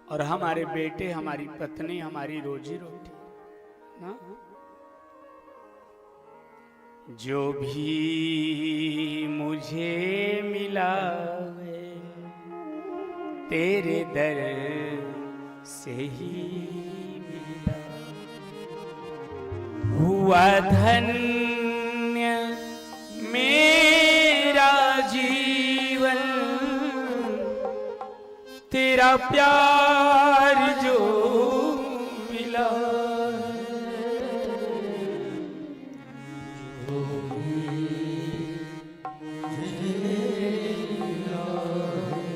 और हमारे बेटे, हमारी पत्नी, हमारी रोजी रोटी ना। जो भी मुझे मिला है तेरे दर से ही मिला, हुआ धन्य मेरा जीवन, तेरा प्यार जो मिला।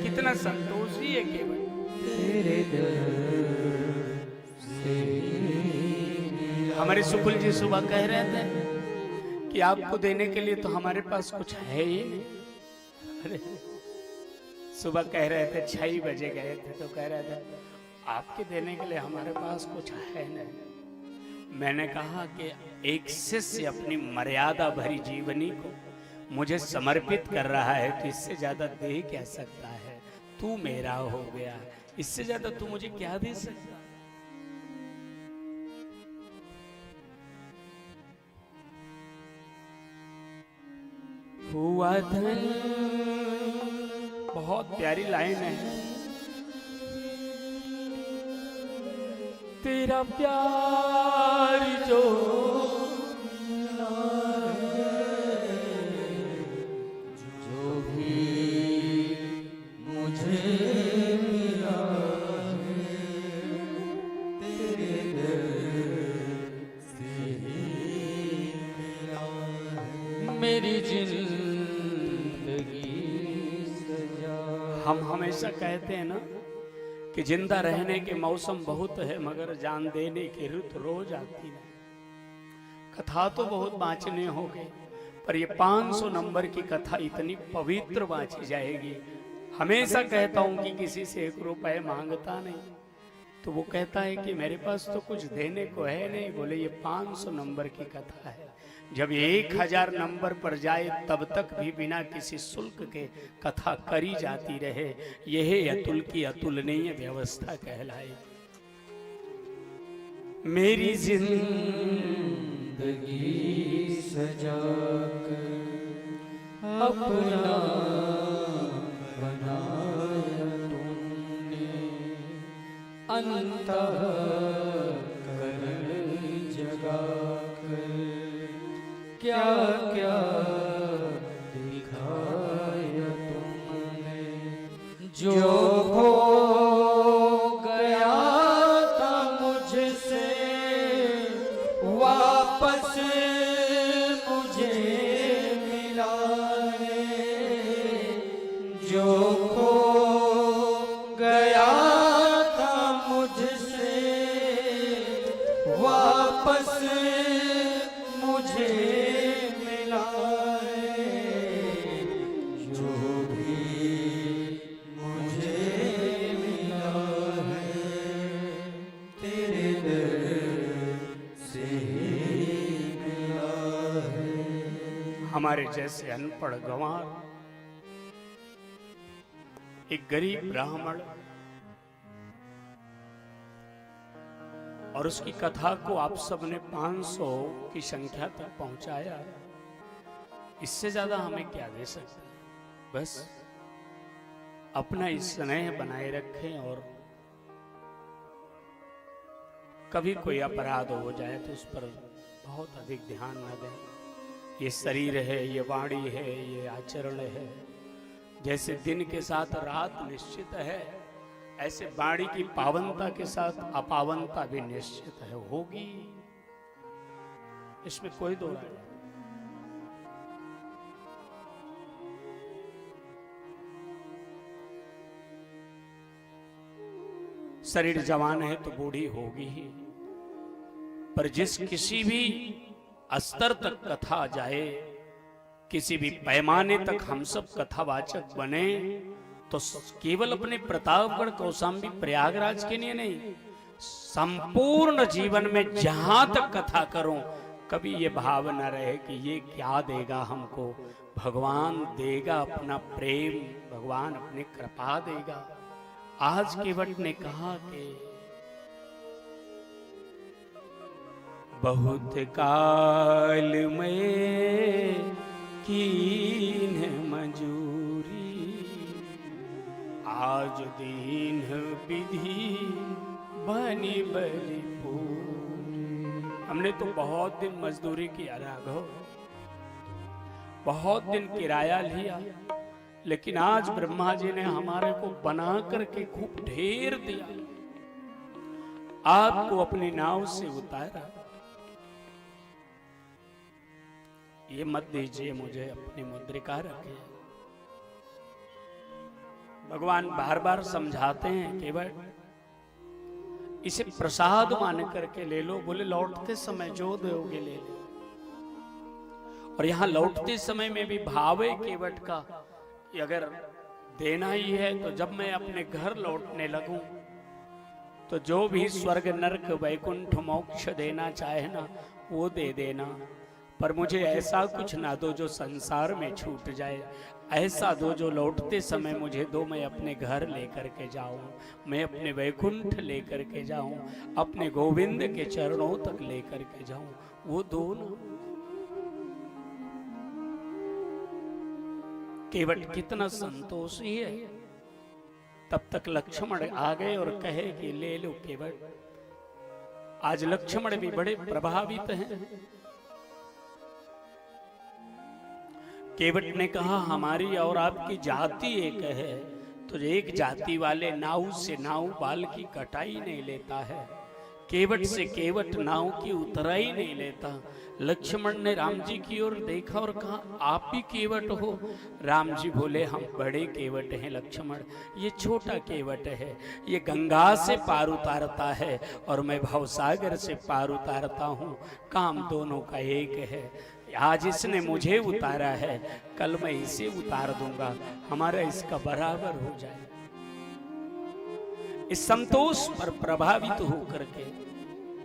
कितना संतोषी है केवल तेरे दर से। हमारे सुकुल जी सुबह कह रहे थे कि आपको देने के लिए तो हमारे पास कुछ है ही नहीं। अरे सुबह कह रहे थे 6 बजे गए थे तो कह रहे थे आपके देने के लिए हमारे पास कुछ है नहीं। मैंने कहा कि एक शिष्य अपनी मर्यादा भरी जीवनी को मुझे समर्पित कर रहा है तो इससे ज्यादा दे क्या सकता है। तू मेरा हो गया, इससे ज्यादा तू मुझे क्या दे सकता। हुआ धन, बहुत प्यारी लाइन है। तेरा प्यार जो भी मुझे मिला तेरे दर से ही मिला, मेरी जिंदगी सजा। हम हमेशा कहते हैं ना कि जिंदा रहने के मौसम बहुत है मगर जान देने की रुत रोज आती है। कथा तो बहुत बांचने हो गए पर ये 500 नंबर की कथा इतनी पवित्र बांची जाएगी। हमेशा कहता हूं कि किसी से 1 रुपए मांगता नहीं तो वो कहता है कि मेरे पास तो कुछ देने को है नहीं। बोले ये 500 नंबर की कथा है, जब 1000 नंबर पर जाए तब तक भी बिना किसी शुल्क के कथा करी जाती रहे। यह अतुल की अतुलनीय व्यवस्था कहलाए। मेरी जिंदगी सजाकर अपना बनाया तुमने, अंतःकरण जगाकर क्या क्या दिखाया तुमने। जो हो गया था मुझसे वापस मुझे मिला है, जो खो गया था मुझसे वापस मुझे मिला है, जो भी मुझे मिला है तेरे दर से मिला है। हमारे जैसे अनपढ़ गंवार, एक गरीब ब्राह्मण और उसकी कथा को आप सब ने 500 की संख्या तक पहुंचाया। इससे ज्यादा हमें क्या दे सकते हैं। बस अपना स्नेह बनाए रखें और कभी कोई अपराध हो जाए तो उस पर बहुत अधिक ध्यान न दें। ये शरीर है, ये वाणी है, ये आचरण है। जैसे दिन के साथ रात निश्चित है ऐसे वाणी की पावनता के साथ अपावनता भी निश्चित है, होगी, इसमें कोई दो राय नहीं। शरीर जवान है तो बूढ़ी होगी ही, पर जिस किसी भी स्तर तक कथा जाए, किसी भी पैमाने तक हम सब कथावाचक बने तो केवल अपने प्रतापगढ़ कौशाम्बी प्रयागराज के लिए नहीं, संपूर्ण जीवन में जहां तक कथा करो कभी ये भाव न रहे कि ये क्या देगा हमको। भगवान देगा अपना प्रेम, भगवान अपनी कृपा देगा। आज केवट ने कहा कि बहुत काल में कीन मंजूरी, आज दीन विधि बनी बली पूरी। हमने तो बहुत दिन मजदूरी किया राघव, बहुत दिन किराया लिया, लेकिन आज ब्रह्मा जी ने हमारे को बना करके खूब ढेर दिया, आपको अपनी नाव से उतारा। ये मत दीजिए मुझे, अपनी मुद्रिका रखिए। भगवान बार बार समझाते हैं केवल इसे प्रसाद मान करके ले लो, बोले लौटते समय जो दोगे ले लो। और यहां लौटते समय में भी भाव है केवट का कि अगर देना ही है तो जब मैं अपने घर लौटने लगूं तो जो भी स्वर्ग नरक वैकुंठ मोक्ष देना चाहे ना वो दे देना, पर मुझे ऐसा कुछ ना दो जो संसार में छूट जाए। ऐसा दो जो लौटते समय मुझे दो, मैं अपने घर लेकर के जाऊं, मैं अपने वैकुंठ लेकर के जाऊं, अपने गोविंद के चरणों तक लेकर के जाऊं, वो दो ना। केवट कितना संतोषी है। तब तक लक्ष्मण आ गए और कहे कि ले लो केवट। आज लक्ष्मण भी बड़े प्रभावित हैं। केवट ने कहा हमारी और आपकी जाति एक है, तो एक जाति वाले नाव से नाव बाल की कटाई नहीं लेता है, केवट से केवट नाव की उतराई नहीं लेता। लक्ष्मण ने राम जी की ओर देखा और कहा आप ही केवट हो? राम जी बोले हम बड़े केवट हैं लक्ष्मण, ये छोटा केवट है, ये गंगा से पार उतारता है और मैं भवसागर से पार उतारता हूँ, काम दोनों का एक है। आज इसने मुझे उतारा है, कल मैं इसे उतार दूंगा, हमारा इसका बराबर हो जाए। इस संतोष पर प्रभावित होकर के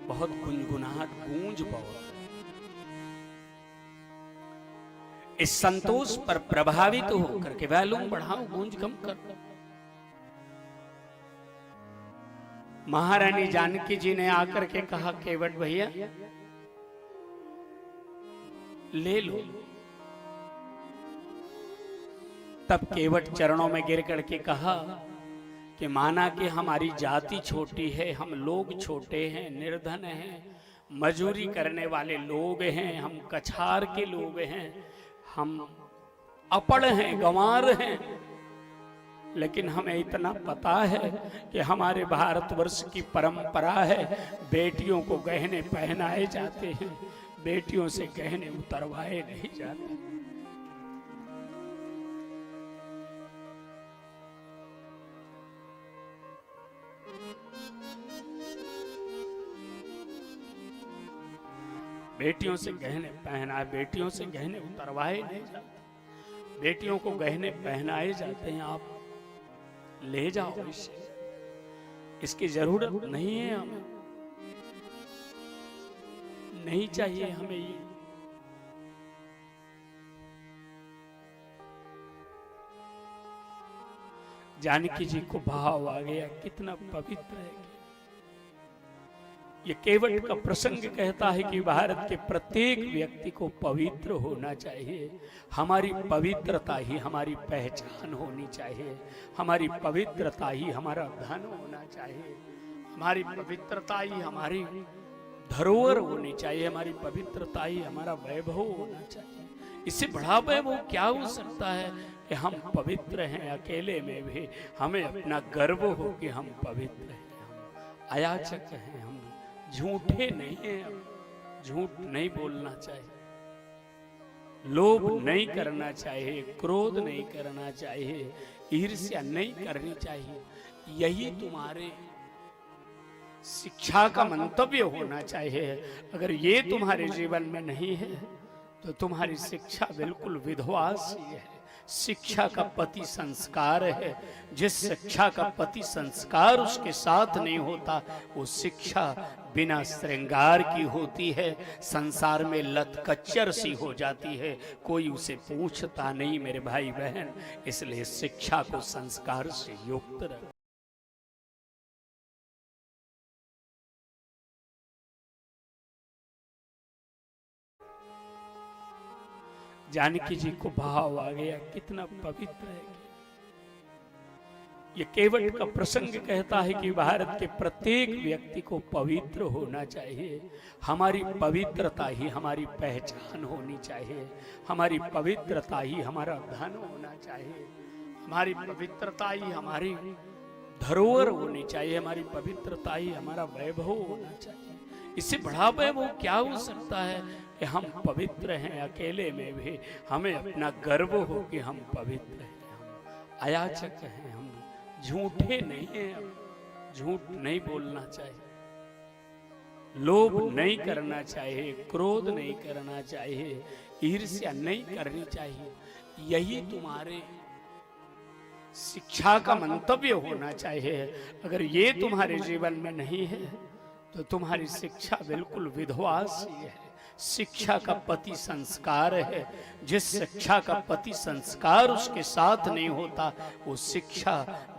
बहुत गुनगुनाहट गूंज बहुत, इस संतोष पर प्रभावित होकर के वॉल्यूम बढ़ाओ, गूंज कम कर। महारानी जानकी जी ने आकर के कहा केवट भैया ले लो। तब केवट चरणों में गिर करके कहा कि माना कि हमारी जाति छोटी है, हम लोग छोटे हैं, निर्धन हैं, मजूरी करने वाले लोग हैं, हम कछार के लोग हैं, हम अपड़ हैं, गंवार हैं, लेकिन हमें इतना पता है कि हमारे भारतवर्ष की परंपरा है बेटियों को गहने पहनाए जाते हैं, बेटियों से गहने उतरवाए नहीं जाते। बेटियों से गहने पहनाए, बेटियों से गहने उतरवाए नहीं जाते, बेटियों को गहने पहनाए जाते हैं। आप ले जाओ इसे, इसकी जरूरत नहीं है, हमें नहीं चाहिए हमें ये। जानकी जी को भाव आ गया, कितना पवित्र है। ये केवट का प्रसंग कहता है कि भारत के प्रत्येक व्यक्ति को पवित्र होना चाहिए। हमारी पवित्रता ही हमारी पहचान होनी चाहिए, हमारी पवित्रता ही हमारा धन होना चाहिए, हमारी पवित्रता ही हमारी धरोहर होनी चाहिए, हमारी पवित्रता ही हमारा वैभव होना चाहिए। इससे बड़ा वैभव क्या हो सकता है कि हम पवित्र हैं। अकेले में भी हमें अपना गर्व हो कि हम पवित्र हैं, हम अयाचक हैं, हम झूठे नहीं हैं, झूठ नहीं बोलना चाहिए, लोभ नहीं करना चाहिए, क्रोध नहीं करना चाहिए, ईर्ष्या नहीं करनी चाहिए। यही तुम्हारे शिक्षा का मंतव्य होना चाहिए। अगर ये तुम्हारे जीवन में नहीं है तो तुम्हारी शिक्षा बिल्कुल विधवा सी है। शिक्षा का पति संस्कार है, जिस शिक्षा का पति संस्कार उसके साथ नहीं होता वो शिक्षा बिना श्रृंगार की होती है, संसार में लतकच्चर सी हो जाती है, कोई उसे पूछता नहीं मेरे भाई बहन। इसलिए शिक्षा को संस्कार से युक्त रखें। जानकी जी को भाव आ गया, कितना पवित्र है। ये केवट का प्रसंग कहता है कि भारत के प्रत्येक व्यक्ति को पवित्र होना चाहिए। हमारी पवित्रता ही हमारी पहचान होनी चाहिए, हमारी पवित्रता ही हमारा धन होना चाहिए, हमारी पवित्रता ही हमारी धरोहर होनी चाहिए, हमारी पवित्रता ही हमारा वैभव होना चाहिए। इससे बड़ा वैभव क्या हो सकता है कि हम पवित्र हैं। अकेले में भी हमें अपना गर्व हो कि हम पवित्र हैं, हम अयाचक हैं, हम झूठे नहीं हैं, झूठ नहीं बोलना चाहिए, लोभ नहीं करना चाहिए, क्रोध नहीं करना चाहिए, ईर्ष्या नहीं करनी चाहिए। यही तुम्हारे शिक्षा का मंतव्य होना चाहिए। अगर ये तुम्हारे जीवन में नहीं है तो तुम्हारी शिक्षा बिल्कुल विधवा सी है। शिक्षा का पति संस्कार है। जिस शिक्षा का पति संस्कार उसके साथ नहीं होता, वो शिक्षा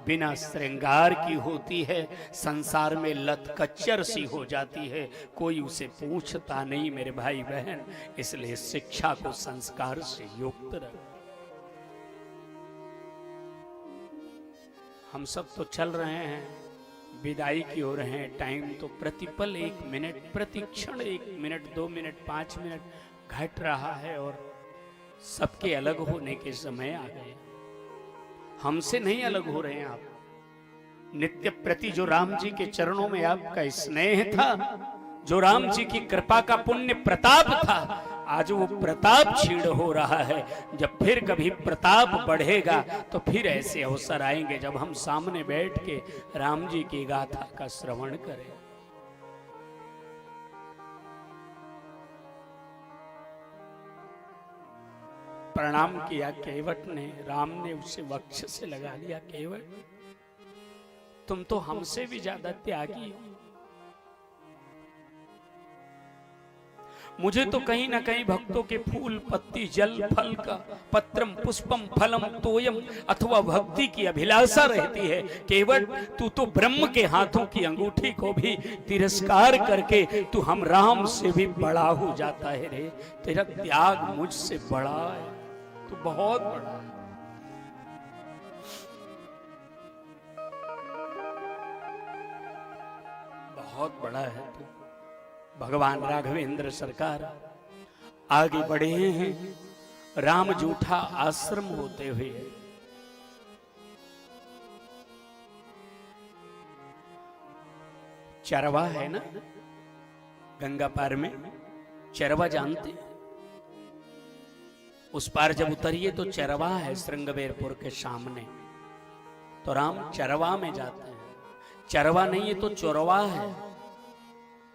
बिना श्रृंगार की होती है, संसार में लतकच्चर सी हो जाती है, कोई उसे पूछता नहीं मेरे भाई बहन। इसलिए शिक्षा को संस्कार से युक्त रख। हम सब तो चल रहे हैं, विदाई की हो रहे हैं। टाइम तो प्रतिपल 1 मिनट, प्रतिक्षण 1 मिनट, 2 मिनट, 5 मिनट घट रहा है और सबके अलग होने के समय आ गए। हमसे नहीं अलग हो रहे हैं आप। नित्य प्रति जो राम जी के चरणों में आपका स्नेह था, जो राम जी की कृपा का पुण्य प्रताप था, आज वो प्रताप क्षीण हो रहा है। जब फिर कभी प्रताप बढ़ेगा तो फिर ऐसे अवसर आएंगे जब हम सामने बैठ के राम जी की गाथा का श्रवण करें। प्रणाम किया केवट ने, राम ने उसे वक्ष से लगा लिया। केवट, तुम तो हमसे भी ज्यादा त्यागी हो। मुझे तो कहीं ना कहीं भक्तों के फूल पत्ती जल फल का पत्रम पुष्पम फलम तोयम अथवा भक्ति की अभिलाषा रहती है। केवट, तू तो ब्रह्म के हाथों की अंगूठी को भी तिरस्कार करके तू हम राम से भी बड़ा हो जाता है रे। तेरा त्याग मुझसे बड़ा है, तू बहुत बड़ा है। बहुत बड़ा है तू। भगवान राघवेंद्र सरकार आगे बढ़े हैं राम जूठा आश्रम होते हुए। चरवा है ना गंगा पार में, चरवा जानते? उस पार जब उतरिए तो चरवा है श्रृंगवेरपुर के सामने, तो राम चरवा में जाते हैं। चरवा नहीं है तो चोरवा है।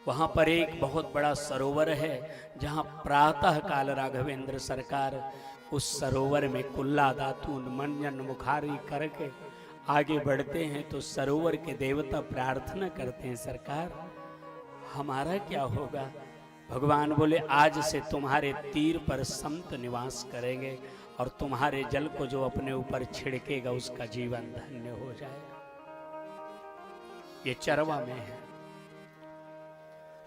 वहां पर एक बहुत बड़ा सरोवर है जहां प्रातः काल राघवेंद्र सरकार उस सरोवर में कुल्ला दातून मंजन मुखारी करके आगे बढ़ते हैं। तो सरोवर के देवता प्रार्थना करते हैं, सरकार हमारा क्या होगा? भगवान बोले, आज से तुम्हारे तीर पर संत निवास करेंगे और तुम्हारे जल को जो अपने ऊपर छिड़केगा उसका जीवन धन्य हो जाएगा। ये चरवा में है।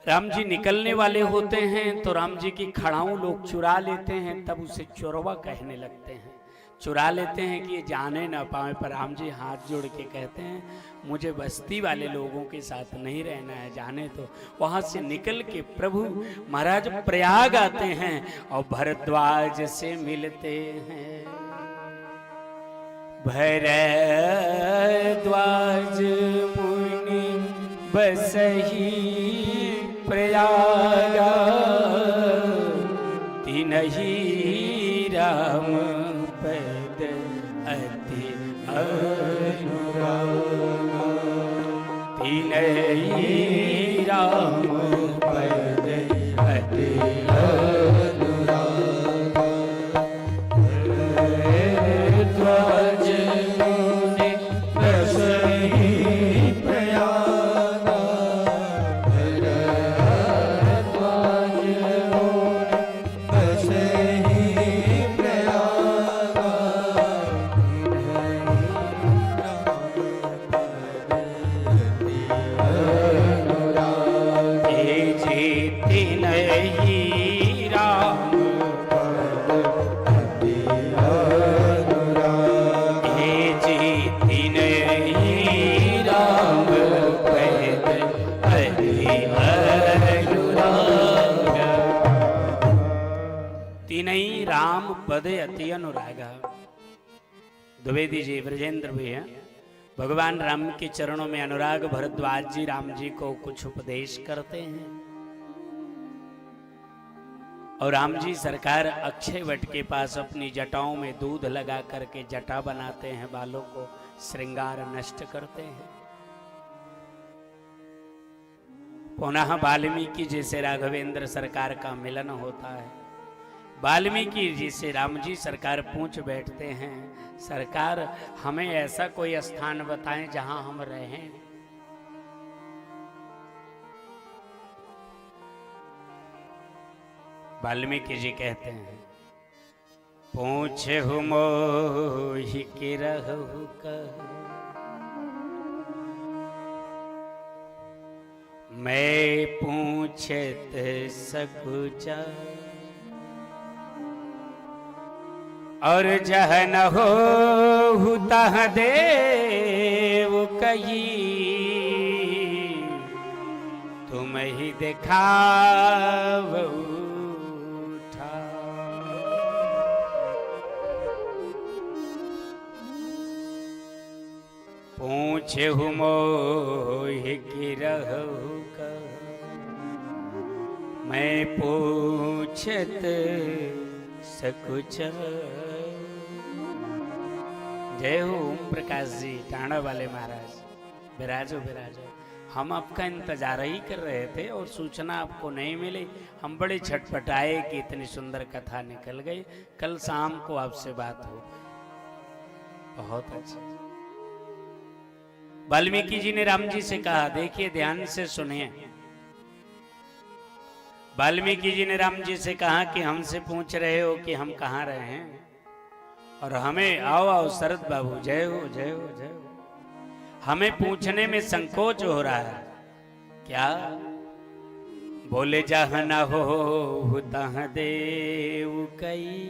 राम जी निकलने वाले होते हैं तो राम जी की खड़ाऊं लोग चुरा लेते हैं, तब उसे चोरवा कहने लगते हैं। चुरा लेते हैं कि ये जाने ना पाए, पर राम जी हाथ जोड़ के कहते हैं, मुझे बस्ती वाले लोगों के साथ नहीं रहना है, जाने तो। वहां से निकल के प्रभु महाराज प्रयाग आते हैं और भरद्वाज से मिलते हैं। भरद्वाज मुनि बसही प्रयागा, तिनहि राम पद अति अनुरागा, तिनहि राम पद अति अनुरागा। भरद्वाज मुनि बसहि प्रयागा, पदे अति अनुरागा। द्विवेदी जी, ब्रजेंद्र भैया, भगवान राम के चरणों में अनुराग भरद्वाज जी राम जी को कुछ उपदेश करते हैं और राम जी सरकार अक्षय वट के पास अपनी जटाओं में दूध लगा करके जटा बनाते हैं, बालों को श्रृंगार नष्ट करते हैं। पुनः वाल्मीकि जी से राघवेंद्र सरकार का मिलन होता है। वाल्मीकि जी से राम जी सरकार पूछ बैठते हैं, सरकार हमें ऐसा कोई स्थान बताएं जहां हम रहें। वाल्मीकि जी कहते हैं, पूछे हु मोहि कि रहु कह, मैं पूछत सकुचा, और जह न हो तह देव कही, तुम ही दिखाव उठा। पूछे हु मोहि कि रहु कह, मैं पूछत सकुच। जय हो ओम प्रकाश जी, टाणा वाले महाराज, विराजो विराजो। हम आपका इंतजार ही कर रहे थे और सूचना आपको नहीं मिली। हम बड़े छटपटाए कि इतनी सुंदर कथा निकल गई। कल शाम को आपसे बात हो गई, बहुत अच्छा। वाल्मीकि जी ने राम जी से कहा, देखिए ध्यान से सुनिए। वाल्मीकि जी ने राम जी से कहा कि हमसे पूछ रहे हो कि हम कहाँ रहे हैं, और हमें आओ आओ शरद बाबू, जय हो जय हो जय हो, हमें पूछने में संकोच हो रहा है। क्या? बोले जहाँ न हो तहाँ देव कई,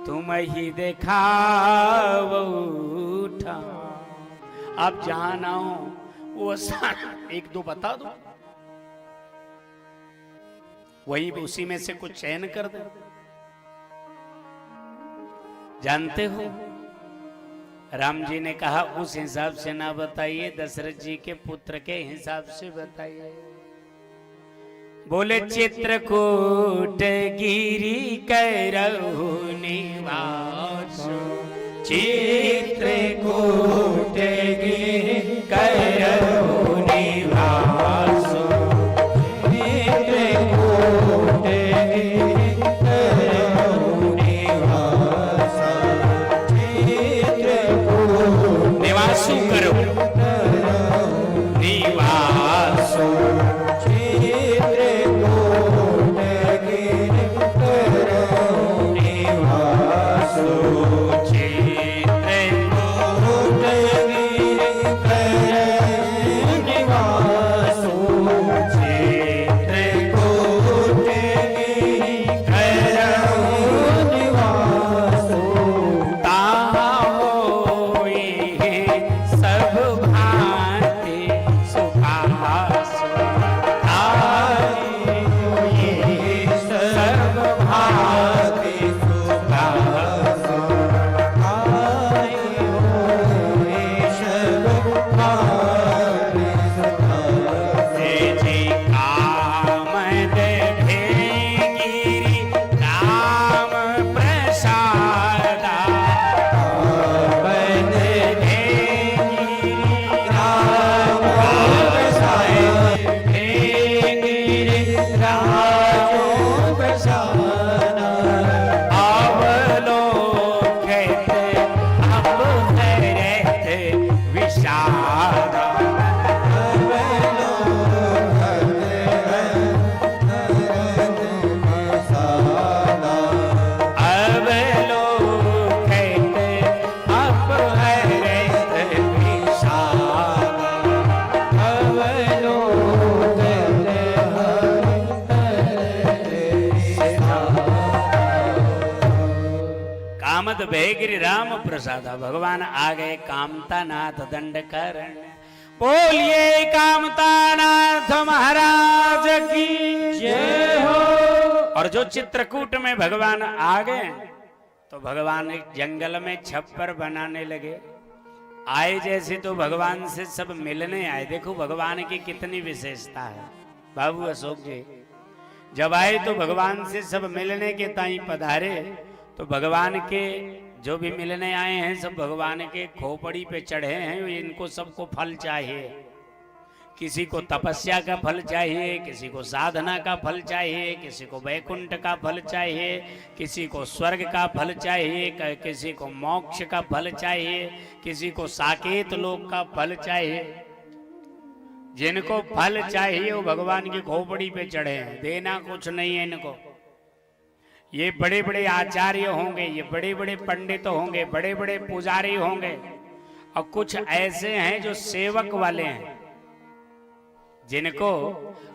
तुम ही देखाव उठा। आप जहां ना हो वो स्थान एक दो बता दो, वही उसी में से कुछ चयन कर दे। जानते हो राम जी ने कहा उस हिसाब से ना बताइए, दशरथ जी के पुत्र के हिसाब से बताइए। बोले चित्रकूट गिरी करहु निवास, चित्रकूट गिरी करहु निवास, चित्रकूट गिरी करहु निवास, चित्रकूट निवासु करो निवासु, चित्रकूट गिरी करहु निवासु, चित्रकूट गिरी करहु निवासु, चित्रकूट गिरी करहु निवासु। ताहो ये सब भांति सुखास, ताहो ये सब भांति सुखास, ताहो ये सब भांति सुखास। जी कामद भेंगिरी राम प्रसादा, कामद भेंगिरी राम प्रसाद, भेंगिरी राम प्रसादा। अवलोकित अब है रहते विषादा, अवलोकित अब है रहते विषादा, अवलोकित कामद भेगिरी राम प्रसादा। भगवान आ गए कामता नाथ दंडकरण। बोलिए कामता नाथ महाराज की जय हो। और जो चित्रकूट में भगवान आ गए तो भगवान एक जंगल में छप्पर बनाने लगे। आए जैसे तो भगवान से सब मिलने आए। देखो भगवान की कितनी विशेषता है बाबू अशोक जी। जब आए तो भगवान से सब मिलने के ताई पधारे तो भगवान के जो भी मिलने आए हैं सब भगवान के खोपड़ी पे चढ़े हैं। इनको सबको फल चाहिए, किसी को तपस्या का फल चाहिए, किसी को साधना का फल चाहिए, किसी को वैकुंठ का फल चाहिए, किसी को स्वर्ग का फल चाहिए, किसी को मोक्ष का फल चाहिए, किसी को साकेत लोक का फल चाहिए। जिनको फल चाहिए वो भगवान की खोपड़ी पे चढ़े हैं। देना कुछ नहीं है इनको। ये बड़े बड़े आचार्य होंगे, ये बड़े बड़े पंडित होंगे, बड़े बड़े पुजारी होंगे, और कुछ ऐसे हैं जो सेवक वाले हैं जिनको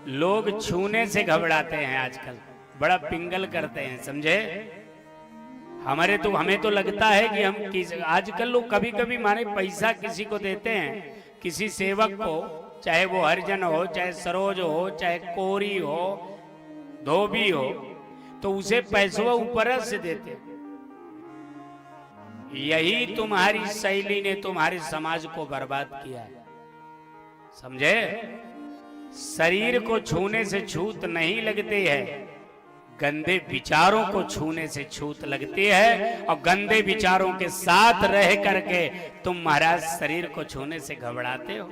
लोग छूने से घबराते हैं। आजकल बड़ा पिंगल करते हैं, समझे। हमें तो लगता है कि हम आजकल लोग कभी कभी माने पैसा किसी को देते हैं, किसी सेवक को, चाहे वो हरिजन हो, चाहे सरोज हो, चाहे कोरी हो, धोबी हो, तो उसे पैसों ऊपर से देते। यही तुम्हारी शैली ने तुम्हारे समाज को बर्बाद किया है, समझे। शरीर को छूने से छूत नहीं लगती है, गंदे विचारों को छूने से छूत लगती है। और गंदे विचारों के साथ रह करके तुम महाराज शरीर को छूने से घबराते हो।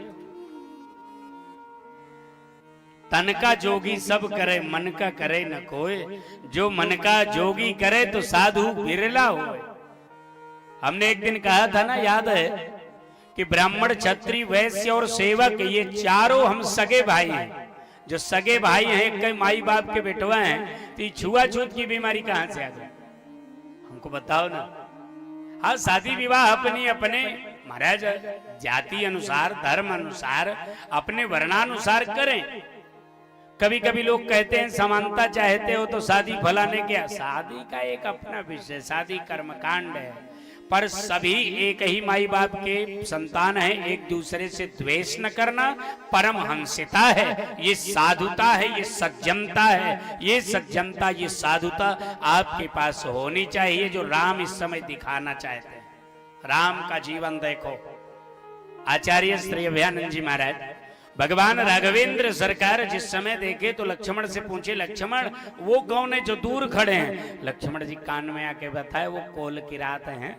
तन का जोगी सब करे, मन का करे न कोई। जो मन का जोगी करे तो साधु बिरला हो। हमने एक दिन कहा था ना, याद है, कि ब्राह्मण, क्षत्रिय, वैश्य और सेवक ये चारों हम सगे भाई हैं। जो सगे भाई हैं, कई माई बाप के बेटवा हैं, तो छुआछूत की बीमारी कहां से आ गई हमको बताओ ना। हाँ, शादी विवाह अपनी अपने महाराज जाति अनुसार, धर्म अनुसार, अपने वर्णानुसार करें। कभी कभी लोग कहते हैं समानता चाहते हो तो शादी फलाने के। शादी का एक अपना विषय, शादी कर्मकांड है, पर सभी एक ही माई बाप के संतान हैं। एक दूसरे से द्वेष न करना परमहंसिता है, ये साधुता है, ये सज्जनता है। ये सज्जनता, ये साधुता आपके पास होनी चाहिए, जो राम इस समय दिखाना चाहते हैं। राम का जीवन देखो। आचार्य श्री अभयानंद जी महाराज, भगवान राघवेंद्र सरकार जिस समय देखे तो लक्ष्मण से पूछे, लक्ष्मण वो कौन है जो दूर खड़े हैं। लक्ष्मण जी कान में आके बताए, वो कोल किरात हैं,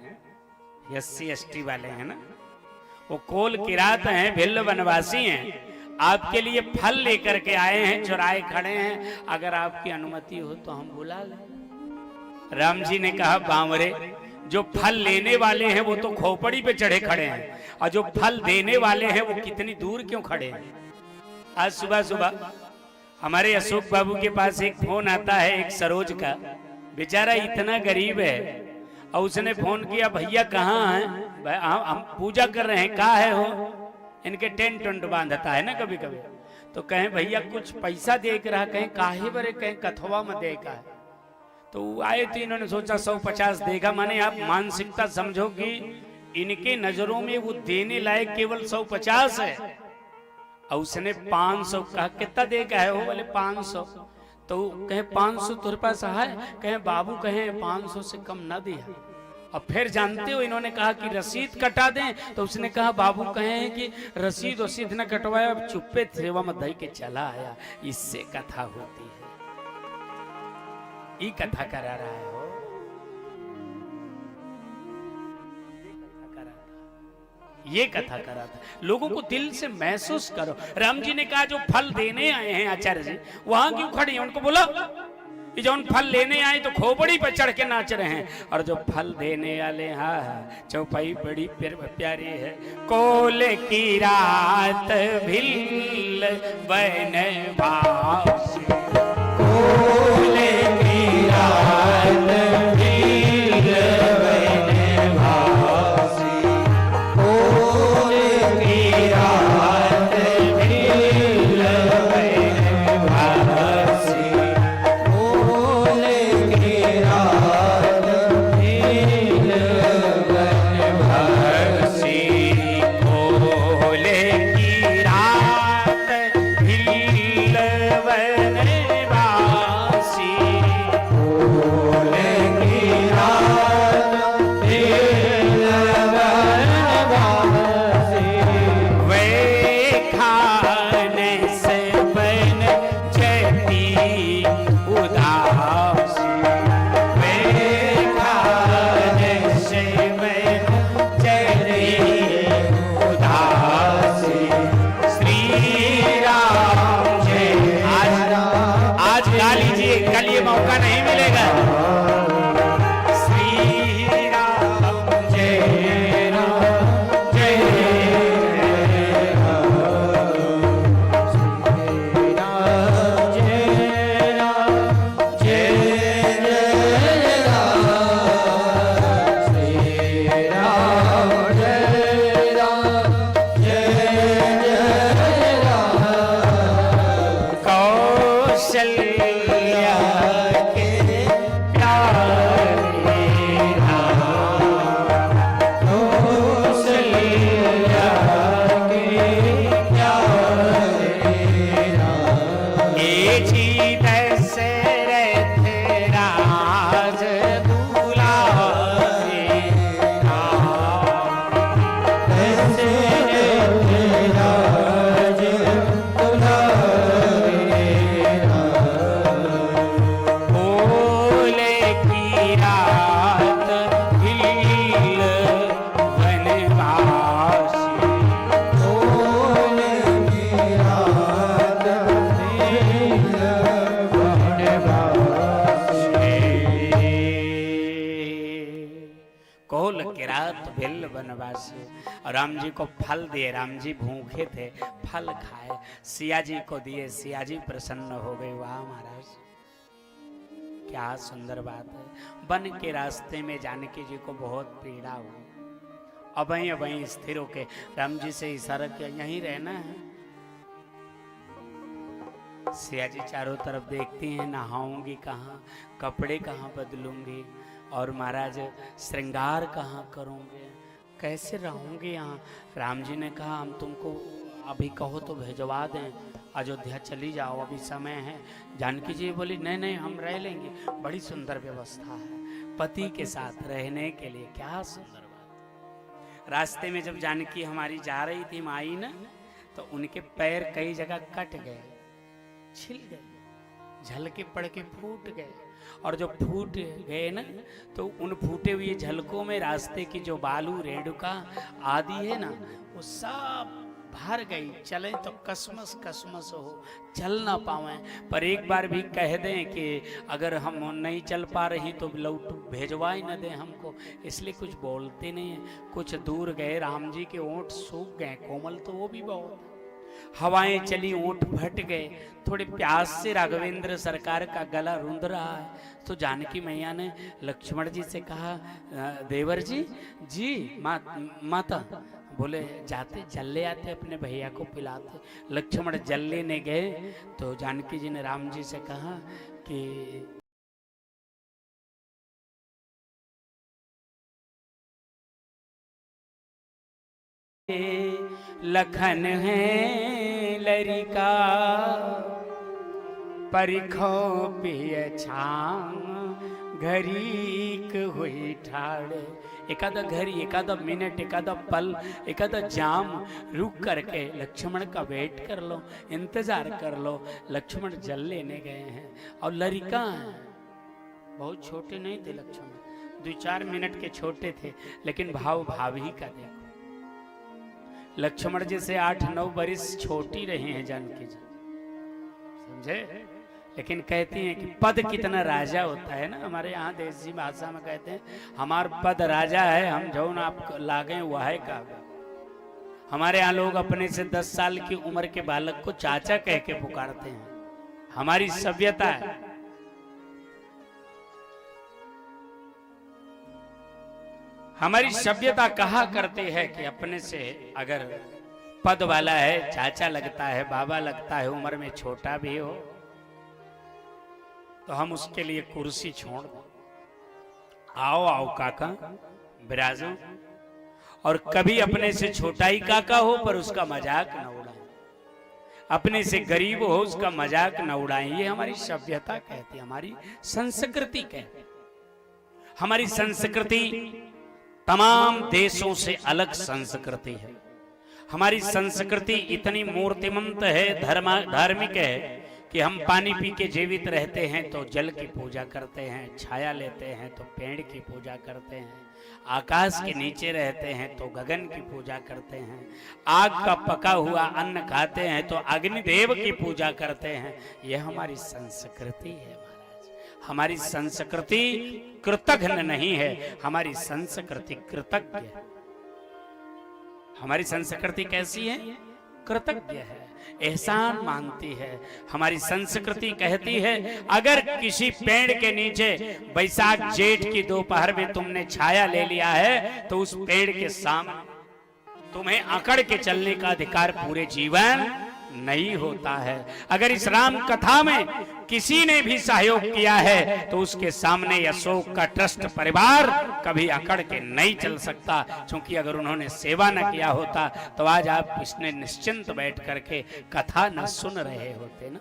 SC ST वाले हैं ना, वो कोल किरात हैं, भिल्ल वनवासी हैं। आपके लिए फल लेकर के आए हैं, चुराए खड़े हैं, अगर आपकी अनुमति हो तो हम बुला लें। राम जी ने कहा, बावरे, जो फल लेने वाले हैं वो तो खोपड़ी पे चढ़े खड़े हैं, और जो फल देने वाले हैं वो कितनी दूर क्यों खड़े हैं। आज सुबह सुबह हमारे अशोक बाबू के पास एक फोन आता है, एक सरोज का, बेचारा इतना गरीब है, और उसने फोन किया, भैया कहाँ हैं। हम पूजा कर रहे हैं, कहाँ है हो। इनके टेंट वेंट बांधता है ना कभी कभी, तो कहें भैया कुछ पैसा देख रहा, कहें काहे बरे, कहें कथवा में देगा। तो आए तो इन्होंने सोचा 150 देगा। माने आप मानसिकता समझो कि इनके नजरों में वो देने लायक केवल 150 है, और उसने 500 कहा। कितना देगा है वो, बोले 500। तो कहे 500 तुर पास है, कहे बाबू कहे 500 से कम ना दिया। अब फिर जानते हो इन्होंने कहा कि रसीद कटा दें, तो उसने कहा बाबू कहे कि रसीद न कटवाया, चुप्पे सेवा में दही के चला आया। इससे कथा होती है, ये कथा करा रहा है। ये कथा करा था, लोगों को दिल से महसूस करो। राम जी ने कहा जो फल देने आए हैं आचार्य जी, वहां क्यों खड़े हैं। उनको बोला कि जो फल लेने आए तो खोपड़ी पर चढ़ के नाच रहे हैं, और जो फल देने वाले, हाँ, चौपाई बड़ी प्यारी है। कोल की रात भिल बन भाव, कोल की रात भिल बन भाव, कोल की रात भिल बन भाव, कोल की रात भिल बन भाव, कोल की रात भिल बन भाव, कोल किरात भिल बनवासी। और राम जी को फल दिए, राम जी भूखे थे, फल खाए, सिया जी को दिए, सिया जी प्रसन्न हो गए। वाह महाराज, क्या सुंदर बात है। वन के रास्ते में जानकी जी को बहुत पीड़ा हुई, अबई स्थिर होके राम जी से इशारा किया, यहीं रहना है। सिया जी चारों तरफ देखती हैं, नहाऊंगी कहाँ, कपड़े कहाँ बदलूंगी, और महाराज श्रृंगार कहाँ करूंगे, कैसे रहूंगी यहाँ। राम जी ने कहा, हम तुमको अभी कहो तो भेजवा दें, अयोध्या चली जाओ, अभी समय है। जानकी जी बोली, नहीं नहीं हम रह लेंगे, बड़ी सुंदर व्यवस्था है पति के साथ रहने के लिए, क्या सुंदर बात। रास्ते में जब जानकी हमारी जा रही थी माई न, तो उनके पैर कई जगह कट गए, छिल गए, झलके पड़ के फूट गए। और जो फूट गए ना, तो उन फूटे हुए झलकों में रास्ते की जो बालू रेणुका आदि है ना, वो सब भर गई। चले तो कसमस कसमस हो, चल ना पावे। पर एक बार भी कह दें कि अगर हम नहीं चल पा रही तो लौट भेजवा ही न दें हमको, इसलिए कुछ बोलते नहीं है। कुछ दूर गए, राम जी के ओंठ सूख गए, कोमल तो वो भी बहुत, हवाएं चली, ऊंट फट गए। थोड़े प्यास से राघवेंद्र सरकार का गला रूंध रहा है, तो जानकी मैया ने लक्ष्मण जी से कहा, देवर जी जी माता, बोले जाते जल ले आते, अपने भैया को पिलाते। लक्ष्मण जल लेने गए, तो जानकी जी ने राम जी से कहा कि लखन है लरिका, परिखो पिय छाम, घरीक हुई ठाड़े। एकादा घड़ी, एकादा मिनट, एकादा पल, एकादा जाम रुक करके लक्ष्मण का वेट कर लो, इंतजार कर लो। लक्ष्मण जल लेने गए हैं, और लरिका है, बहुत छोटे नहीं थे लक्ष्मण, 2-4 मिनट के छोटे थे, लेकिन भाव भावी का देखो। लक्ष्मण जी से 8-9 बरिस छोटी रहे हैं जानकी जी, समझे। लेकिन कहती हैं कि पद कितना राजा होता है ना, हमारे यहाँ देसी भाषा में कहते हैं, हमार पद राजा है, हम जो न आप लागे वह है का। हमारे यहाँ लोग अपने से 10 साल की उम्र के बालक को चाचा कह के पुकारते हैं, हमारी सभ्यता है। हमारी सभ्यता कहा करते हैं कि अपने से अगर पद वाला है, चाचा लगता है, बाबा लगता है, उम्र में छोटा भी हो, तो हम उसके लिए कुर्सी छोड़ दें, आओ आओ काका बिराजो। और कभी अपने से छोटा ही काका हो पर उसका मजाक न उड़ाएं, अपने से गरीब हो उसका मजाक न उड़ाएं। ये हमारी सभ्यता कहती है, हमारी संस्कृति कहती है। हमारी संस्कृति तमाम देशों से अलग संस्कृति है। हमारी संस्कृति इतनी मूर्तिमंत है, धार्मिक है कि हम पानी पी के जीवित रहते हैं तो जल की पूजा करते हैं, छाया लेते हैं तो पेड़ की पूजा करते हैं, आकाश के नीचे रहते हैं तो गगन की पूजा करते हैं, आग का पका हुआ अन्न खाते हैं तो अग्निदेव की पूजा करते हैं। यह हमारी संस्कृति है महाराज। हमारी संस्कृति कृतघ्न नहीं है, हमारी संस्कृति कृतज्ञ है। हमारी संस्कृति कैसी है? कृतज्ञ है, एहसान मानती है। हमारी संस्कृति कहती है अगर किसी पेड़ के नीचे बैसाख जेठ की दोपहर में तुमने छाया ले लिया है तो उस पेड़ के सामने तुम्हें अकड़ के चलने का अधिकार पूरे जीवन नहीं होता है। अगर इस राम कथा में किसी ने भी सहयोग किया है तो उसके सामने अशोक का ट्रस्ट परिवार कभी अकड़ के नहीं चल सकता, क्योंकि अगर उन्होंने सेवा न किया होता तो आज आप इसने निश्चिंत बैठ करके कथा न सुन रहे होते ना।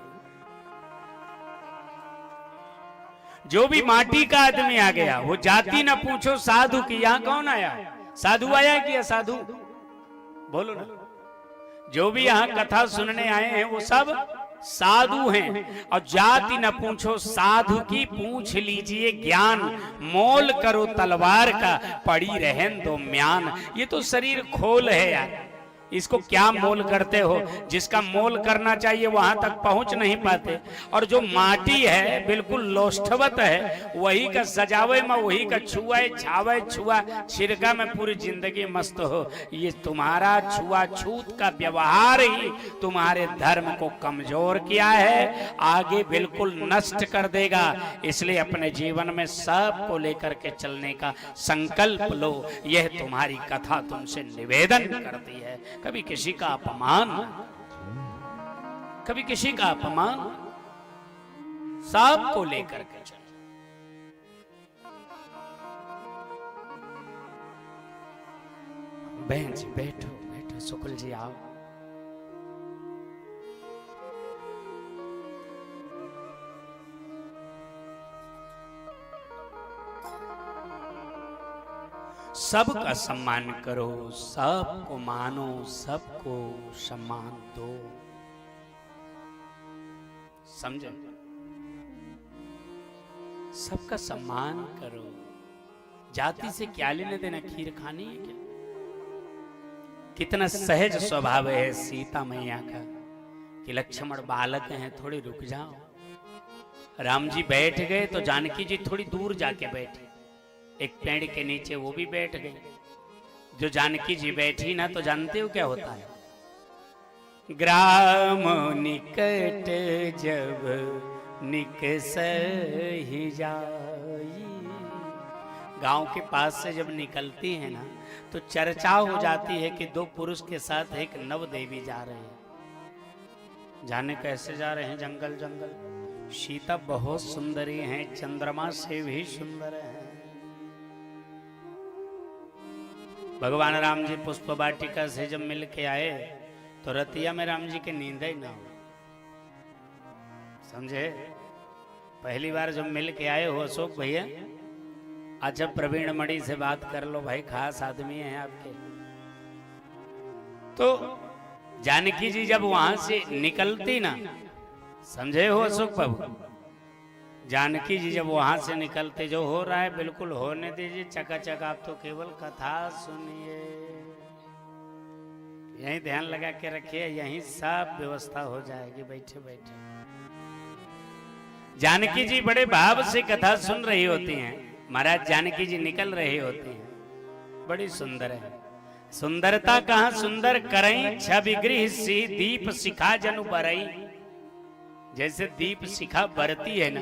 जो भी माटी का आदमी आ गया वो जाति न पूछो साधु की। यहां कौन आया? साधु आया कि असाधु? बोलो ना। जो भी यहाँ कथा सुनने आए हैं वो सब साधु हैं। और जाति न पूछो साधु की, पूछ लीजिए ज्ञान। मोल करो तलवार का, पड़ी रहन दो म्यान। ये तो शरीर खोल है यार, इसको क्या मोल करते हो? जिसका मोल करना चाहिए वहां तक पहुंच नहीं पाते। और जो माटी है बिल्कुल लोष्ठवत है, वही का सजावे में, वही का छुआए छावे छुआ छिड़का में पूरी जिंदगी मस्त हो। ये तुम्हारा छुआछूत का व्यवहार ही तुम्हारे धर्म को कमजोर किया है, आगे बिल्कुल नष्ट कर देगा। इसलिए अपने जीवन में सबको लेकर के चलने का संकल्प लो। यह तुम्हारी कथा तुमसे निवेदन करती है। कभी किसी का अपमान, कभी किसी का अपमान, सबको लेकर के चलो। बहन जी बैठो बैठो, शुक्ल जी आओ। सबका सम्मान करो, सबको मानो, सबको सम्मान दो। समझे? सबका सम्मान करो। जाति से क्या लेने देना? खीर खानी है क्या? कितना सहज स्वभाव है सीता मैया का कि लक्ष्मण बालक हैं, थोड़ी रुक जाओ। राम जी बैठ गए तो जानकी जी थोड़ी दूर जाके बैठी, एक पेड़ के नीचे वो भी बैठ गई। जो जानकी जी बैठी ना, तो जानते हो क्या होता है? ग्राम निकट जब निकसहि जाई, गांव के पास से जब निकलती है ना, तो चर्चा हो जाती है कि दो पुरुष के साथ एक नव देवी जा रहे हैं। जाने कैसे जा रहे हैं? जंगल जंगल। सीता बहुत सुंदरी हैं, चंद्रमा से भी सुंदर है। भगवान राम जी पुष्प वाटिका से जब मिल के आए तो रतिया में राम जी के नींद ही ना हो। समझे? पहली बार जब मिल के आए हो अशोक भैया, अच्छा प्रवीण मणि से बात कर लो भाई, खास आदमी हैं आपके। तो जानकी जी जब वहां से निकलती ना, समझे हो अशोक बाबू? जानकी जी जब वहां से निकलते, जो हो रहा है बिल्कुल होने दीजिए, चकाचक आप तो केवल कथा सुनिए। यहीं ध्यान लगा के रखिए, यहीं सब व्यवस्था हो जाएगी। बैठे बैठे जानकी जी बड़े भाव से कथा सुन रही होती हैं। महाराज जानकी जी निकल रही होती हैं, बड़ी सुंदर है। सुंदरता कहाँ सुंदर करई, छवि गृह सी दीप शिखा जनु बरई। जैसे दीप शिखा बरती है ना,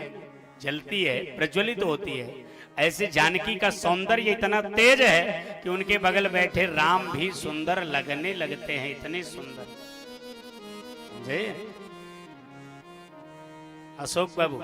जलती है, प्रज्वलित होती है, ऐसे जानकी का सौंदर्य इतना तेज है कि उनके बगल बैठे राम भी सुंदर लगने लगते हैं, इतने सुंदर। समझे अशोक बाबू?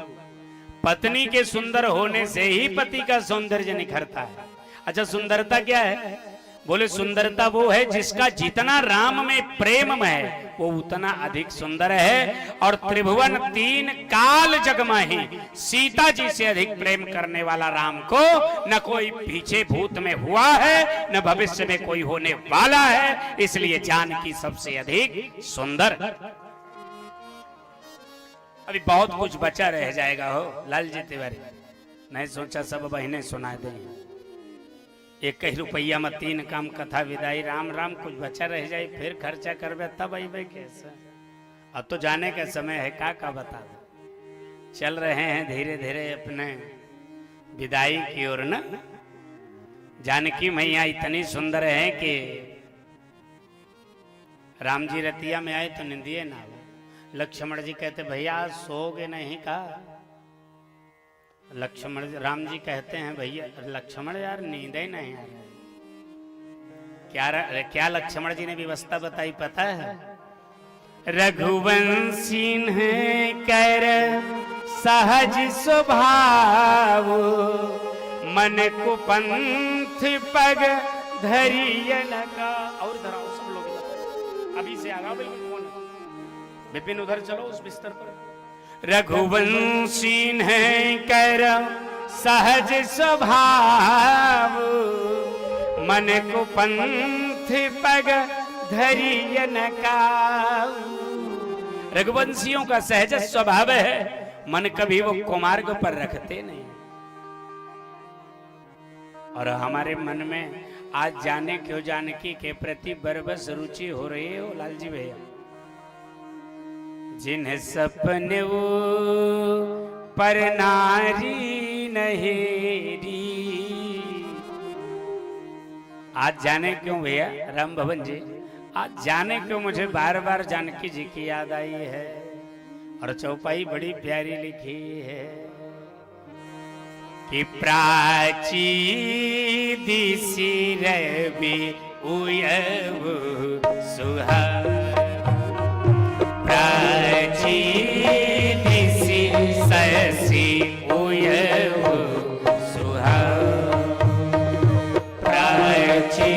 पत्नी के सुंदर होने से ही पति का सौंदर्य निखरता है। अच्छा सुंदरता क्या है? बोले सुंदरता वो है जिसका जितना राम में प्रेम है वो उतना अधिक सुंदर है। और त्रिभुवन तीन काल जग माही, सीता जी से अधिक प्रेम करने वाला राम को न कोई पीछे भूत में हुआ है, न भविष्य में कोई होने वाला है। इसलिए जानकी सबसे अधिक सुंदर। अभी बहुत कुछ बचा रह जाएगा हो लाल जी तिवारी, नहीं सोचा सब बहने सुना दें। 1 रुपया में 3 काम कथा विदाई, राम राम कुछ बचा रह जाए, फिर खर्चा करबे तब अबे कैसे? अब तो जाने का समय है, का बता दो। चल रहे हैं धीरे धीरे अपने विदाई की ओर ना। जानकी मैया इतनी सुंदर है कि राम जी रतिया में आए तो निंदिए ना हो। लक्ष्मण जी कहते भैया सोगे नहीं का? लक्ष्मण राम जी कहते हैं भैया लक्ष्मण यार नींद ही नहीं आ रहा। क्या लक्ष्मण जी ने व्यवस्था बताई पता है? रघुवंशी है कर सहज स्वभाव, मन को पंथ पग धरिय लगा। और धराओ सब लोग, अभी से आगा बिल्कुल विपिन उधर चलो उस बिस्तर पर। रघुवंशी है कर सहज स्वभाव, मन को पंथ पग धरिय न काऊ। रघुवंशियों का सहज स्वभाव है, मन कभी वो कुमार्ग पर रखते नहीं। और हमारे मन में आज जाने क्यों जानकी के प्रति बरबस रुचि हो रही है, लालजी भैया। जिन्हें सपने वो पर नारी नहेरी, आज जाने क्यों भैया राम भवन जी, आज जाने क्यों मुझे बार बार जानकी जी की याद आई है। और चौपाई बड़ी प्यारी लिखी है कि प्राची दिसी रवि उयव सुहा, प्राची दिसी ससी उयव सुहा, प्राची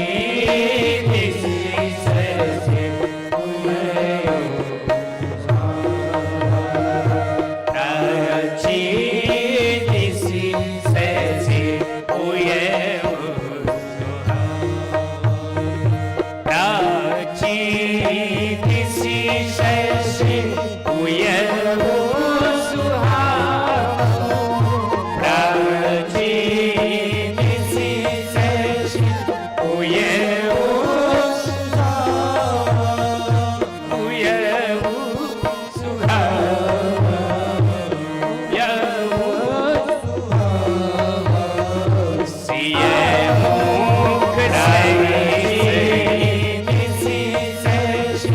दिसी ससी उयव सुहा, प्राची दिसी ससी उयव सुहा, प्राची दिसी ससी उयव सुहा, प्राची दिसी ससी उयव सुहा, उयव सुहा, सिय मुख सरी दिसी ससी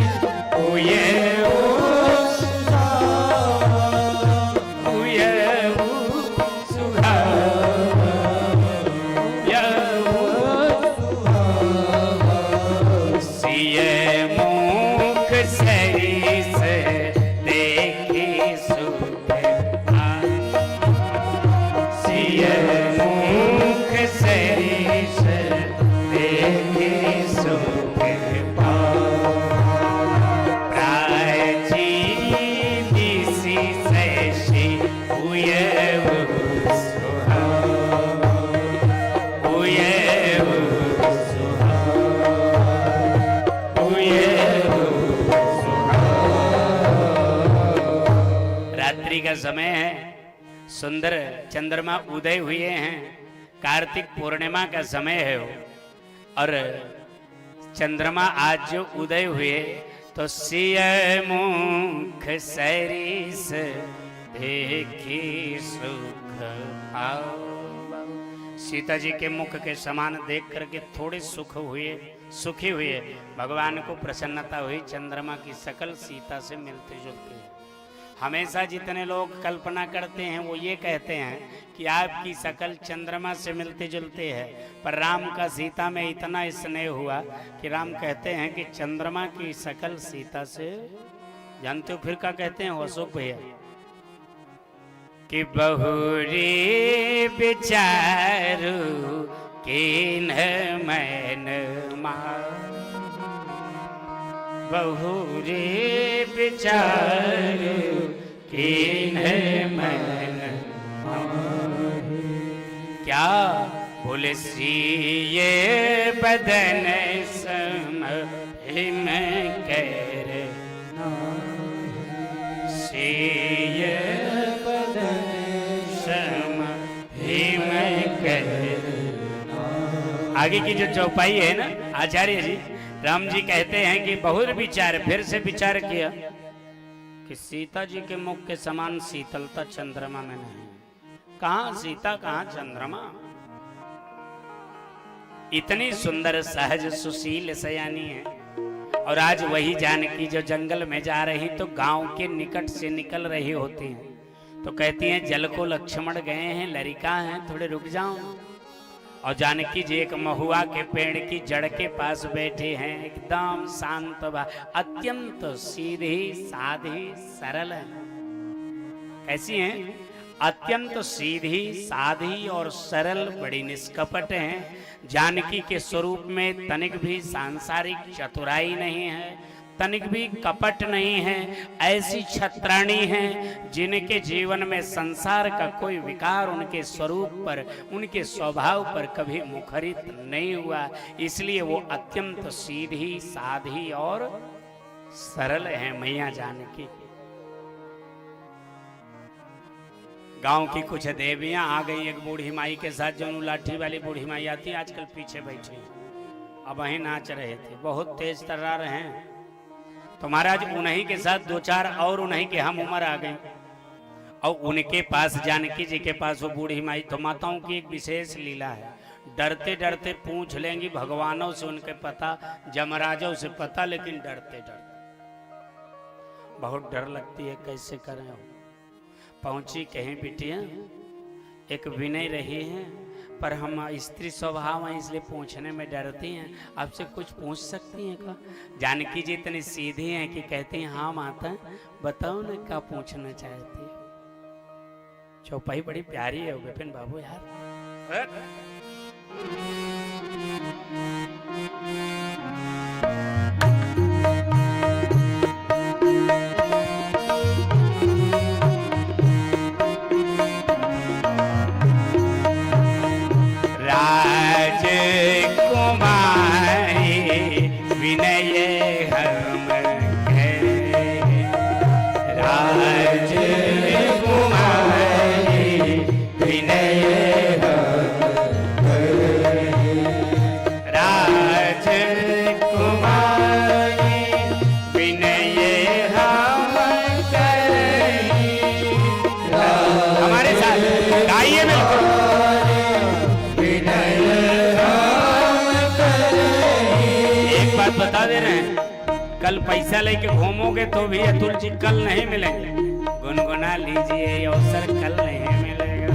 उयव सुहा, उयव सुहा, सिय मुख सरिस देखी सुख आन, सिय मुख सरिस देखी सुख पान, प्राची दिसी ससी उयव सुहा, उयव सुहा, उयव सुहा। रात्रि का समय है, सुंदर चंद्रमा उदय हुए हैं, कार्तिक पूर्णिमा का समय है और चंद्रमा आज जो उदय हुए तो सिय मुख सरिस देखी सुख आओ। सीता जी के मुख के समान देख करके थोड़े सुखी हुए, भगवान को प्रसन्नता हुई। चंद्रमा की शकल सीता से मिलते जुलते हैं। हमेशा जितने लोग कल्पना करते हैं वो ये कहते हैं कि आपकी शकल चंद्रमा से मिलते जुलते है, पर राम का सीता में इतना स्नेह हुआ कि राम कहते हैं कि चंद्रमा की शकल सीता से, जानते हो फिर क्या कहते हैं अशोक भैया, कि बहुरी विचारू किन्ह मैन मार, बहुरी विचारू किन्ह मैन मार। क्या बोले सिए बदन सम हिम कर, सिए बदन सम हिम कर। आगे की जो चौपाई है ना, आचार्य जी राम जी कहते हैं कि बहुत विचार, फिर से विचार किया कि सीता जी के मुख के समान शीतलता चंद्रमा में नहीं। कहां सीता कहां चंद्रमा, इतनी सुंदर सहज सुशील सयानी है। और आज वही जानकी जो जंगल में जा रही तो गांव के निकट से निकल रही होती हैं, तो कहती हैं जल को लक्ष्मण गए हैं, लरिका हैं, थोड़े रुक जाओ। और जानकी जी एक महुआ के पेड़ की जड़ के पास बैठे हैं, एकदम शांत, अत्यंत सीधी साधी सरल है। कैसी हैं? अत्यंत सीधी साधी और सरल, बड़ी निष्कपट हैं। जानकी के स्वरूप में तनिक भी सांसारिक चतुराई नहीं है, तनिक भी कपट नहीं है। ऐसी छत्राणी हैं जिनके जीवन में संसार का कोई विकार उनके स्वरूप पर, उनके स्वभाव पर कभी मुखरित नहीं हुआ। इसलिए वो अत्यंत सीधी साधी और सरल है मैया जानकी। गांव की कुछ देवियां आ गई एक बूढ़ी माई के साथ, जो लाठी वाली बूढ़ी माई आती है आजकल, पीछे बैठी अब वहीं नाच रहे थे, बहुत तेज तर्रार हैं। तो महाराज उन्हीं के साथ दो चार और उन्हीं के हम उम्र आ गई, और उनके पास जानकी जी के पास वो बूढ़ी माई। तो माताओं की एक विशेष लीला है, डरते डरते पूछ लेंगी भगवानों से उनके पता, जमराजों से पता, लेकिन डरते डरते बहुत डर लगती है, कैसे करें। पहुंची कहीं बिटिया एक विनय रही है, पर हम स्त्री स्वभाव हैं इसलिए पूछने में डरती हैं, आपसे कुछ पूछ सकती हैं क्या? जानकी जी इतनी सीधी हैं कि कहती हैं हाँ माता बताओ ना क्या पूछना चाहती है। चौपाई बड़ी प्यारी है विपिन बाबू यार। बता दे रहे हैं, कल पैसा लेके घूमोगे तो भी अतुल जी कल नहीं मिलेंगे, गुनगुना लीजिए ये अवसर कल नहीं मिलेगा।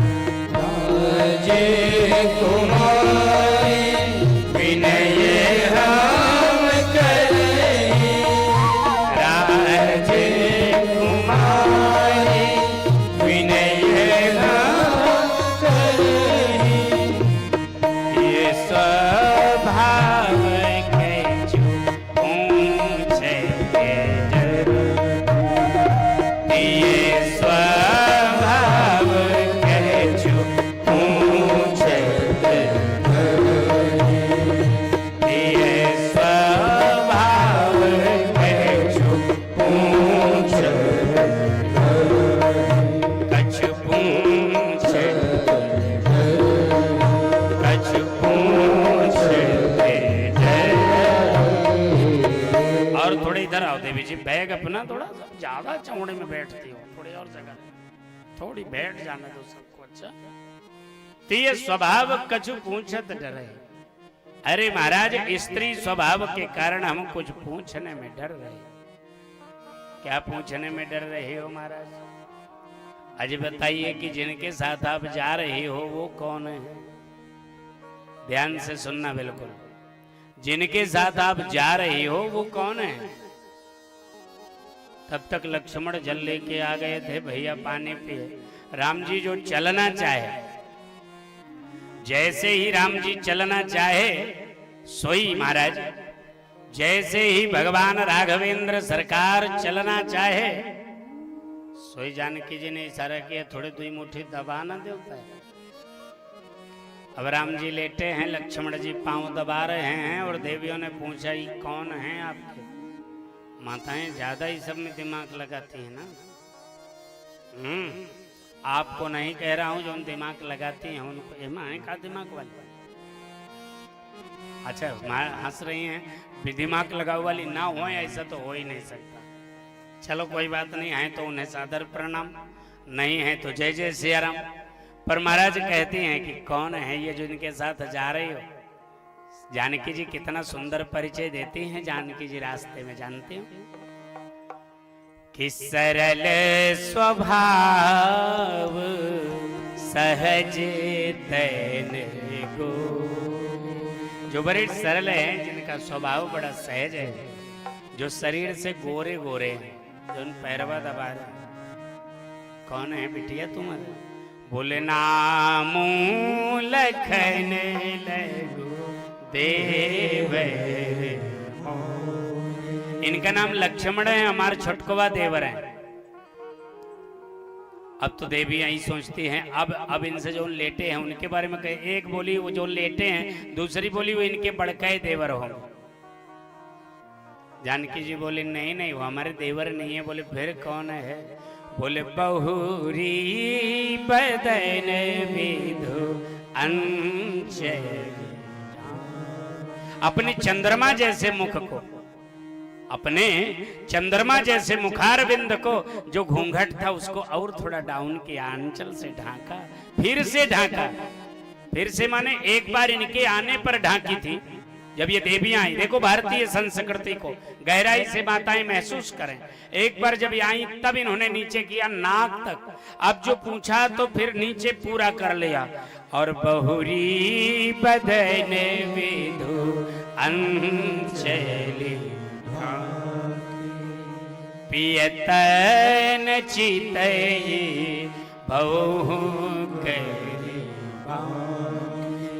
बैग अपना थोड़ा ज्यादा चौड़े में बैठती हो, थोड़ी और जगह थोड़ी बैठ जाने दो सबको। अच्छा तो ये स्वभाव कछु पूछत डरे। अरे महाराज स्त्री स्वभाव के कारण हम कुछ पूछने में डर रहे। क्या पूछने में डर रहे हो महाराज? आज बताइए कि जिनके साथ आप जा रही हो वो कौन है? ध्यान से सुनना बिल्कुल। जिनके साथ आप जा रही हो वो कौन है? तब तक लक्ष्मण जल लेके आ गए थे, भैया पानी पिए। राम जी जो चलना चाहे, जैसे ही राम जी चलना चाहे सोई महाराज, जैसे ही भगवान राघवेंद्र सरकार चलना चाहे सोई जानकी जी ने इशारा किया थोड़े दुई मुट्ठी दबा ना देता है। अब राम जी लेटे हैं, लक्ष्मण जी पांव दबा रहे हैं, और देवियों ने पूछा ये कौन है आपके? माताएं ज्यादा ही सब में दिमाग लगाती है ना। आपको नहीं कह रहा हूं, जो दिमाग लगाती हैं उनको माए का दिमाग वाली। अच्छा हंस रही हैं, दिमाग लगाओ वाली ना हो ऐसा तो हो ही नहीं सकता। चलो कोई बात नहीं है तो उन्हें सादर प्रणाम, नहीं है तो जय जय सिया राम। पर महाराज कहती हैं कि कौन है ये जो इनके साथ जा रही हो? जानकी जी कितना सुंदर परिचय देती हैं। जानकी जी रास्ते में जानते हो कि सरल स्वभाव सहज तैन गो, जो बड़े सरल हैं, जिनका स्वभाव बड़ा सहज है, जो शरीर से गोरे गोरे हैं, जो उन पैरवा दबा रहे। कौन है बिटिया तुम्हारे? बोले नामू लखन लगो देव। इनका नाम लक्ष्मण है, हमारे छोटकवा देवर है। अब तो देवी यही सोचती हैं, अब इनसे जो लेटे हैं उनके बारे में कहे। एक बोली वो जो लेटे हैं, दूसरी बोली वो इनके बड़काए देवर हो। जानकी जी बोली नहीं नहीं वो हमारे देवर नहीं है। बोले फिर कौन है? बोले बहुरी बदन विधु अंश। अपने चंद्रमा जैसे मुख को, अपने चंद्रमा जैसे मुखारविंद को, जो घूंघट था उसको और थोड़ा डाउन किया, आंचल से ढांका, फिर से ढांका। फिर से माने एक बार इनके आने पर ढांकी थी जब ये देवियां आई। देखो भारतीय संस्कृति को गहराई से माताएं महसूस करें। एक बार जब आई तब इन्होंने नीचे किया नाक तक, अब जो पूछा तो फिर नीचे पूरा कर लिया। और बहुरी बदने विधु अंचली पियतन चितई बहु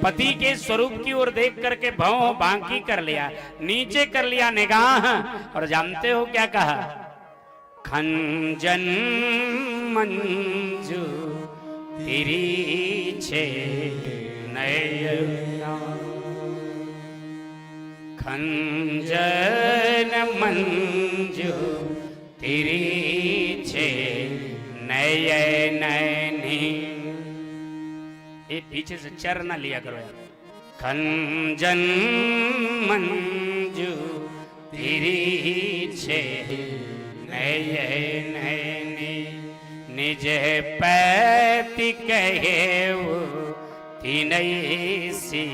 पति के स्वरूप की ओर देख करके भौं बांकी कर लिया, नीचे कर लिया निगाह। और जानते हो क्या कहा? खंजन मंजू तेरी छे नयना, खंजन मंजू तेरी छे नयननी। ये पीछे से चर ना लिया करो यार। खंजन मंजू तेरी छे नयननी, निज पैति कहे तीनई सी